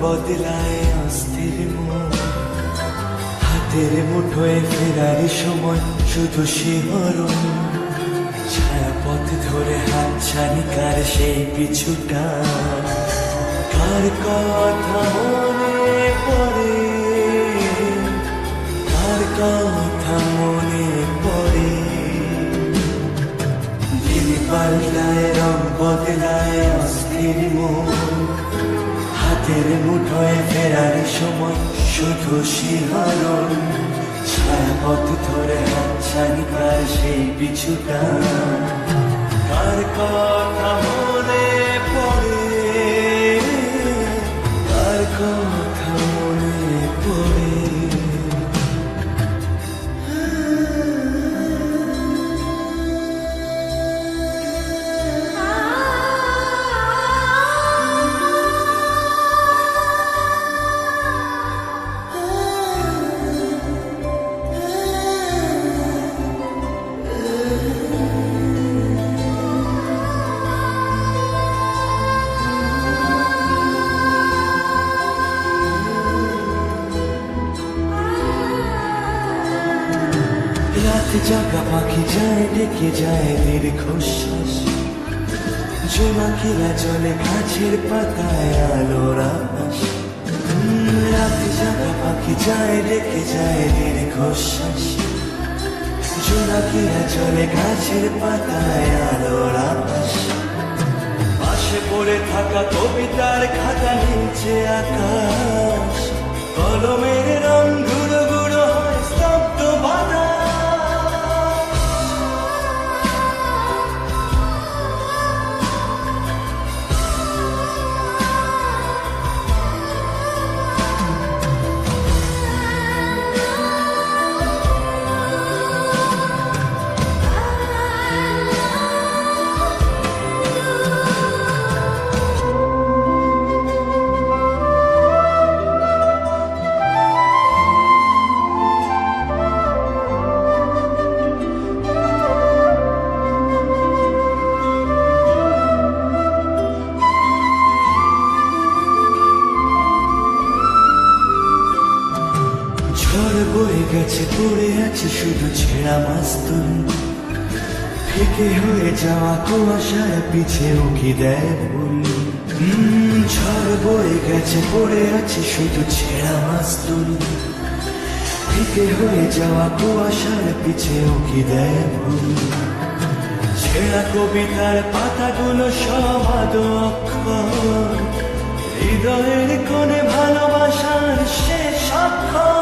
বদলায় অস্থির মন, হাতের মুঠোয় ফেরার সময় শুধু শিহরণ, ছায়াপথ ধরে হাত ছানি কার সেই পিছুটা, কার কথা মনে পড়ে, কার কথা মনে পড়ে। দিন পাল্টায় রং বদলায় অস্থির মন, হাতের মুঠোয় ফেরার সময় শুধু শিহরণ, ছায়াপথ ধরে হাত ছানি কার সেই পিছুটা, কার কথা মনে পড়ে, কার কথা মনে পড়ে। রাত জাগা পাখি যায় ডেকে যায় দীর্ঘশ্বাস, জোনাকিরা জলে গাছের পাতায় আলোর আকাশ। রাত জাগা পাখি যায় ডেকে যায় দীর্ঘশ্বাস, জোনাকিরা জলে গাছের পাতায় আলোর আকাশ। পাশে পড়ে থাকা কবিতার খাতা নিচে আকাশ, কলমের রং গুঁড়ো গুঁড়ো হয় স্তব্ধ বাতাস। ঝড় বয়ে গেছে পড়ে আছে শুধু ছেঁড়া মাস্তুল, ফেঁকে হয়ে যাওয়া কুয়াশার পিছে উকি দেয় ভুল। ঝড় বয়ে গেছে পড়ে আছে শুধু ছেঁড়া মাস্তুল, ফেঁকে হয়ে যাওয়া কুয়াশার পিছে উকি দেয় ভুল। ছেঁড়া কবিতার পাতাগুলো সব আদো অক্ষর, হৃদয়ের কোণে ভালোবাসার শেষ অক্ষর।